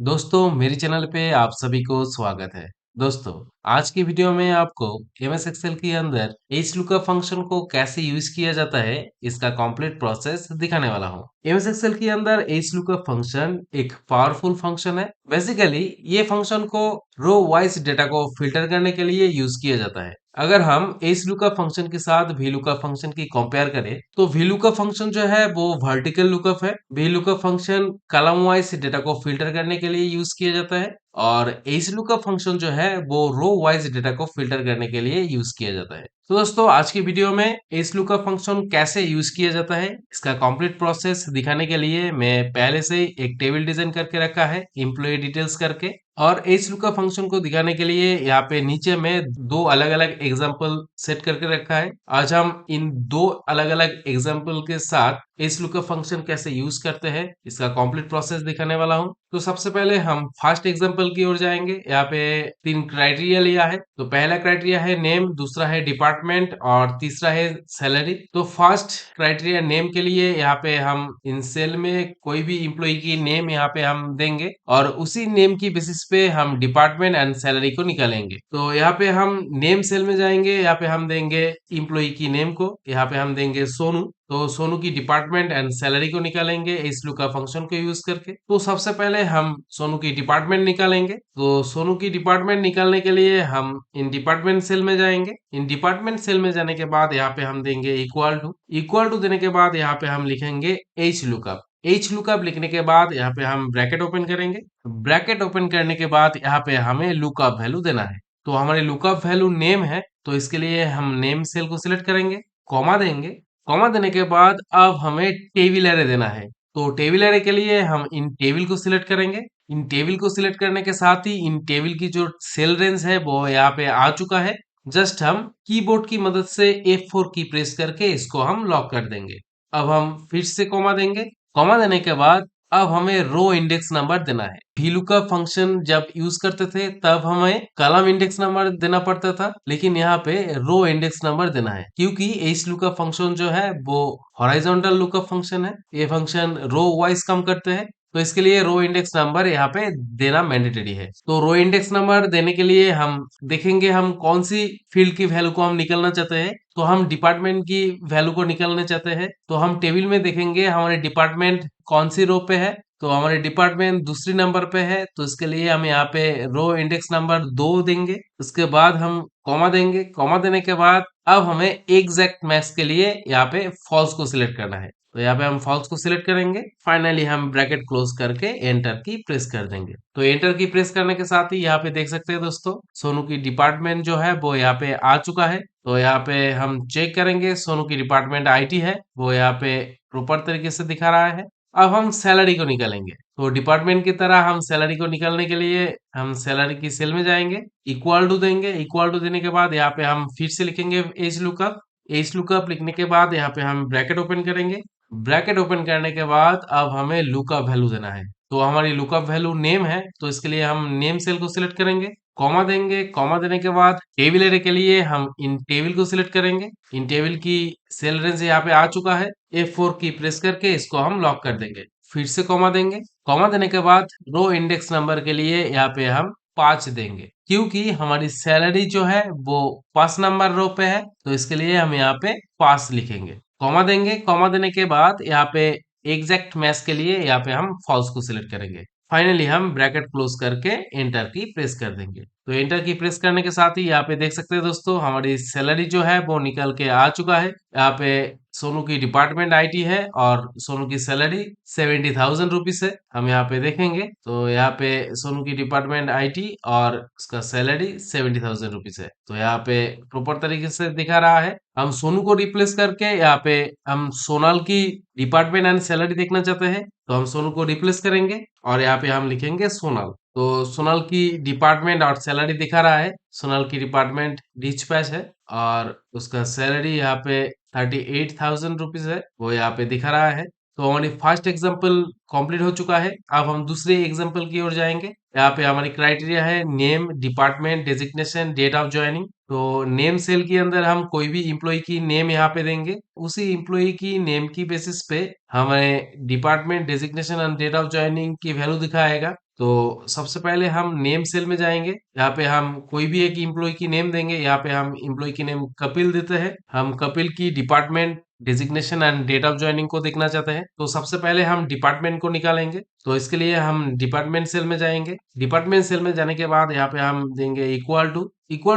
दोस्तों मेरे चैनल पे आप सभी को स्वागत है। दोस्तों आज की वीडियो में आपको एमएस एक्सेल के अंदर एच लुकअप फंक्शन को कैसे यूज किया जाता है इसका कंप्लीट प्रोसेस दिखाने वाला हूँ। एमएस एक्सेल के अंदर एच लुकअप फंक्शन एक पावरफुल फंक्शन है। बेसिकली ये फंक्शन को रो वाइज डेटा को फिल्टर करने के लिए यूज किया जाता है। अगर हम एच लुकअप फंक्शन के साथ वी लुकअप फंक्शन की कंपेयर करें तो वी लुकअप फंक्शन जो है वो वर्टिकल लुकअप है। V lookup function column wise data को फिल्टर करने के लिए यूज किया जाता है और एच लुकअप फंक्शन जो है वो रो वाइज डेटा को फिल्टर करने के लिए यूज किया जाता है। तो दोस्तों आज की वीडियो में एच लुकअप फंक्शन कैसे यूज किया जाता है इसका कंप्लीट प्रोसेस दिखाने के लिए मैं पहले से ही एक टेबल डिजाइन करके रखा है एम्प्लॉय डिटेल्स करके। और एच लुकअप फंक्शन को दिखाने के लिए यहाँ पे नीचे में दो अलग अलग एग्जाम्पल सेट करके रखा है। आज हम इन दो अलग अलग एग्जाम्पल के साथ एच लुकअप फंक्शन कैसे यूज करते हैं इसका कंप्लीट प्रोसेस दिखाने वाला हूँ। तो सबसे पहले हम फर्स्ट एग्जांपल की ओर जाएंगे। यहाँ पे तीन क्राइटेरिया लिया है। तो पहला क्राइटेरिया है नेम, दूसरा है डिपार्टमेंट और तीसरा है सैलरी। तो फर्स्ट क्राइटेरिया नेम के लिए यहाँ पे हम इन सेल में कोई भी इम्प्लॉय की नेम यहाँ पे हम देंगे और उसी नेम की बेसिस पे हम डिपार्टमेंट एंड सैलरी को निकालेंगे। तो यहाँ पे हम नेम सेल में जाएंगे, यहाँ पे हम देंगे इम्प्लॉय की नेम को, यहाँ पे हम देंगे सोनू। तो सोनू की डिपार्टमेंट एंड सैलरी को निकालेंगे इस लुका फंक्शन को यूज करके। तो सबसे पहले हम सोनू की डिपार्टमेंट निकालेंगे। तो सोनू की डिपार्टमेंट निकालने के लिए हम इन डिपार्टमेंट सेल में जाएंगे। इन डिपार्टमेंट सेल में जाने के बाद यहाँ पे हम देंगे इक्वल टू देने के बाद यहाँ पे हम लिखेंगे एच लुकअप। एच लुकअप लिखने के बाद यहाँ पे हम ब्रैकेट ओपन करेंगे। ब्रैकेट ओपन करने के बाद यहाँ पे हमें लुकअप वैल्यू देना है। तो हमारे लुकअप वैल्यू नेम है, तो इसके लिए हम नेम सेल को सिलेक्ट करेंगे, कॉमा देंगे। कॉमा देने के बाद अब हमें टेबल एरे देना है। तो टेबल एरे के लिए हम इन टेबल को सिलेक्ट करेंगे। इन टेबल को सिलेक्ट करने के साथ ही इन टेबल की जो सेल रेंज है वो यहाँ पे आ चुका है। जस्ट हम कीबोर्ड की मदद से F4 की प्रेस करके इसको हम लॉक कर देंगे। अब हम फिर से कॉमा देंगे। कॉमा देने के बाद अब हमें रो इंडेक्स नंबर देना है। VLOOKUP फंक्शन जब यूज करते थे तब हमें कॉलम इंडेक्स नंबर देना पड़ता था, लेकिन यहाँ पे रो इंडेक्स नंबर देना है क्योंकि एच लुकअप फंक्शन जो है वो हॉरिजॉन्टल लुकअप फंक्शन है। ये फंक्शन रो वाइज कम करते हैं, तो इसके लिए रो इंडेक्स नंबर यहाँ पे देना मैंडेटरी है। तो रो इंडेक्स नंबर देने के लिए हम देखेंगे हम कौन सी फील्ड की वैल्यू को हम निकलना चाहते हैं। तो हम डिपार्टमेंट की वैल्यू को निकालना चाहते हैं, तो हम टेबल में देखेंगे हमारे डिपार्टमेंट कौन सी रो पे है। तो हमारे डिपार्टमेंट दूसरी नंबर पे है, तो इसके लिए हम यहाँ पे रो इंडेक्स नंबर 2 देंगे। उसके बाद हम कॉमा देंगे। कॉमा देने के बाद अब हमें एग्जैक्ट मैच के लिए यहाँ पे फॉल्स को सिलेक्ट करना है। तो यहाँ पे हम फॉल्स को सिलेक्ट करेंगे। फाइनली हम ब्रैकेट क्लोज करके एंटर की प्रेस कर देंगे। तो एंटर की प्रेस करने के साथ ही यहाँ पे देख सकते हैं दोस्तों सोनू की डिपार्टमेंट जो है वो यहाँ पे आ चुका है। तो यहाँ पे हम चेक करेंगे सोनू की डिपार्टमेंट आईटी है, वो यहाँ पे प्रॉपर तरीके से दिखा रहा है। अब हम सैलरी को निकालेंगे। तो डिपार्टमेंट की तरह हम सैलरी को निकालने के लिए हम सैलरी की सेल में जाएंगे, इक्वल टू देंगे। इक्वल टू देने के बाद यहाँ पे हम फिर से लिखेंगे एच लुकअप। एच लुकअप लिखने के बाद यहाँ पे हम ब्रैकेट ओपन करेंगे। ब्रैकेट ओपन करने के बाद अब हमें लुकअप वैल्यू देना है। तो हमारी लुकअप वैल्यू नेम है, तो इसके लिए हम नेम सेल को सिलेक्ट करेंगे, कॉमा देंगे। कॉमा देने के बाद टेबल एरे के लिए हम इन टेबल को सिलेक्ट करेंगे। इन टेबल की सेल रेंज यहाँ पे आ चुका है। F4 की प्रेस करके इसको हम लॉक कर देंगे। फिर से कॉमा देंगे। कॉमा देने के बाद रो इंडेक्स नंबर के लिए यहाँ पे हम 5 देंगे क्योंकि हमारी सैलरी जो है वो 5 नंबर रो पे है, तो इसके लिए हम यहाँ पे 5 लिखेंगे। कॉमा देंगे। कॉमा देने के बाद यहाँ पे एग्जैक्ट मैच के लिए यहाँ पे हम फॉल्स को सिलेक्ट करेंगे। फाइनली हम ब्रैकेट क्लोज करके एंटर की प्रेस कर देंगे। तो एंटर की प्रेस करने के साथ ही यहाँ पे देख सकते हैं दोस्तों हमारी सैलरी जो है वो निकल के आ चुका है। यहाँ पे सोनू की डिपार्टमेंट आईटी है और सोनू की सैलरी 70,000 रुपीज है। हम यहाँ पे देखेंगे तो यहाँ पे सोनू की डिपार्टमेंट आईटी और उसका सैलरी 70,000 रुपीज है। तो यहाँ पे प्रॉपर तरीके से दिखा रहा है। हम सोनू को रिप्लेस करके यहाँ पे हम सोनाल की डिपार्टमेंट एंड सैलरी देखना चाहते हैं, तो हम सोनू को रिप्लेस करेंगे और यहाँ पे हम लिखेंगे सोनाल। तो सोनाल की डिपार्टमेंट और सैलरी दिखा रहा है। सोनाल की डिपार्टमेंट रिच पैच है और उसका सैलरी यहाँ पे 38,000 रुपीज है, वो यहाँ पे दिखा रहा है। तो हमारी फर्स्ट एग्जाम्पल कंप्लीट हो चुका है। अब हम दूसरे एग्जाम्पल की ओर जाएंगे। यहाँ पे हमारी क्राइटेरिया है name, department, designation, date of joining. तो नेम सेल के अंदर हम कोई भी इम्प्लॉय की नेम यहाँ पे देंगे। उसी इम्प्लॉय की नेम की बेसिस पे हमें department, designation and date of joining की वैल्यू दिखाएगा। तो सबसे पहले हम नेम सेल में जाएंगे। यहाँ पे हम कोई भी एक इम्प्लॉय की नेम देंगे। यहाँ पे हम इम्प्लॉय की नेम कपिल देते हैं। हम कपिल की department designation and date of joining को देखना चाहते हैं, तो सबसे पहले हम डिपार्टमेंट को निकालेंगे। तो इसके लिए हम डिपार्टमेंट सेल में जाएंगे। डिपार्टमेंट सेल में जाने के बाद यहाँ पे हम देंगे इक्वल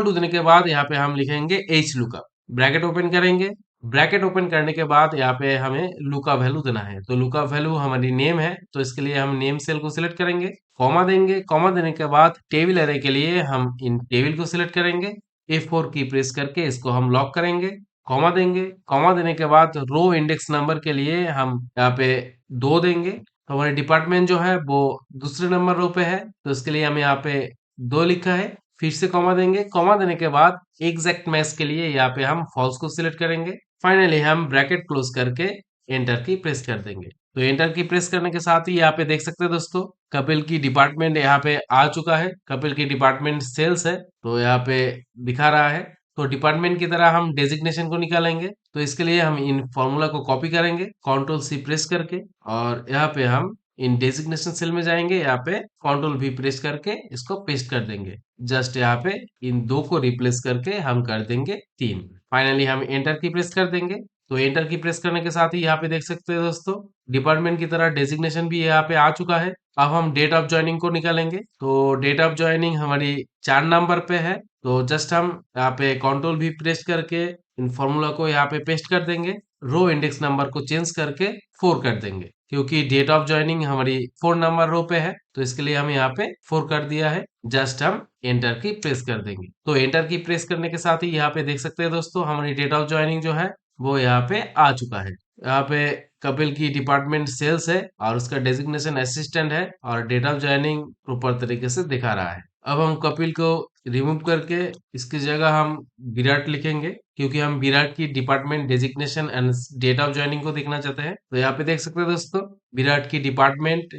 टू देने के बाद यहाँ पे हम लिखेंगे एच लुकअप, ब्रैकेट ओपन करेंगे। ब्रैकेट ओपन करने के बाद यहाँ पे हमें लुकअप वैल्यू देना है। तो लुकअप वैल्यू हमारी नेम है, तो इसके लिए हम नेम सेल को सिलेक्ट करेंगे, कॉमा देंगे। कॉमा देने के बाद टेबल एरे के लिए हम इन टेबल को सिलेक्ट करेंगे, F4 की प्रेस करके इसको हम लॉक करेंगे, कॉमा देंगे। कॉमा देने के बाद रो इंडेक्स नंबर के लिए हम यहाँ पे 2 देंगे। तो हमारे डिपार्टमेंट जो है वो दूसरे नंबर रो पे है, तो इसके लिए हम यहाँ पे 2 लिखा है। फिर से कॉमा देंगे। कॉमा देने के बाद एग्जैक्ट मैच के लिए यहाँ पे हम फॉल्स को सिलेक्ट करेंगे। फाइनली हम ब्रैकेट क्लोज करके एंटर की प्रेस कर देंगे। तो एंटर की प्रेस करने के साथ ही यहाँ पे देख सकते हैं दोस्तों, कपिल की डिपार्टमेंट यहाँ पे आ चुका है। कपिल की डिपार्टमेंट सेल्स है, तो यहाँ पे दिखा रहा है। तो डिपार्टमेंट की तरह हम डेजिग्नेशन को निकालेंगे। तो इसके लिए हम इन फॉर्मूला को कॉपी करेंगे कंट्रोल सी प्रेस करके, और यहाँ पे हम इन डेजिग्नेशन सेल में जाएंगे। यहाँ पे कंट्रोल भी प्रेस करके इसको पेस्ट कर देंगे। जस्ट यहाँ पे इन 2 को रिप्लेस करके हम कर देंगे 3। फाइनली हम एंटर की प्रेस कर देंगे। तो एंटर की प्रेस करने के साथ ही यहाँ पे देख सकते हैं दोस्तों, डिपार्टमेंट की तरह डेजिग्नेशन भी यहाँ पे आ चुका है। अब हम डेट ऑफ ज्वाइनिंग को निकालेंगे। तो डेट ऑफ ज्वाइनिंग हमारी 4 नंबर पे है। तो जस्ट हम यहाँ पे कंट्रोल भी प्रेस करके इन फॉर्मूला को यहाँ पे पेस्ट कर देंगे। रो इंडेक्स नंबर को चेंज करके 4 कर देंगे, क्योंकि डेट ऑफ ज्वाइनिंग हमारी 4 नंबर रो पे है, तो इसके लिए हम यहाँ पे 4 कर दिया है। जस्ट हम एंटर की प्रेस कर देंगे। तो एंटर की प्रेस करने के साथ ही यहाँ पे देख सकते हैं दोस्तों, हमारी डेट ऑफ ज्वाइनिंग जो है वो यहाँ पे आ चुका है। यहाँ पे कपिल की डिपार्टमेंट सेल्स है और उसका डेजिग्नेशन असिस्टेंट है, और डेट ऑफ ज्वाइनिंग प्रॉपर तरीके से दिखा रहा है। अब हम कपिल को रिमूव करके इसकी जगह हम विराट लिखेंगे, क्योंकि हम विराट की department designation and date of joining को देखना चाहते हैं। तो यहाँ पे देख सकते हैं दोस्तों, विराट की department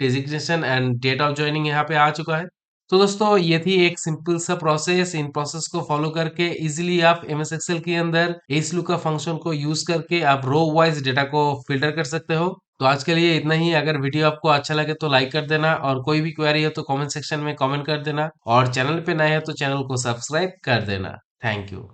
designation and date of joining यहाँ पे आ चुका है। तो दोस्तों ये थी एक सिंपल सा प्रोसेस। इन प्रोसेस को फॉलो करके इजीली आप एमएस एक्सेल के अंदर एच लुकअप फंक्शन को यूज करके आप रो वाइज डेटा को फिल्टर कर सकते हो। तो आज के लिए इतना ही। अगर वीडियो आपको अच्छा लगे तो लाइक कर देना, और कोई भी क्वेरी हो तो कमेंट सेक्शन में कमेंट कर देना, और चैनल पे नए हो तो चैनल को सब्सक्राइब कर देना। Thank you.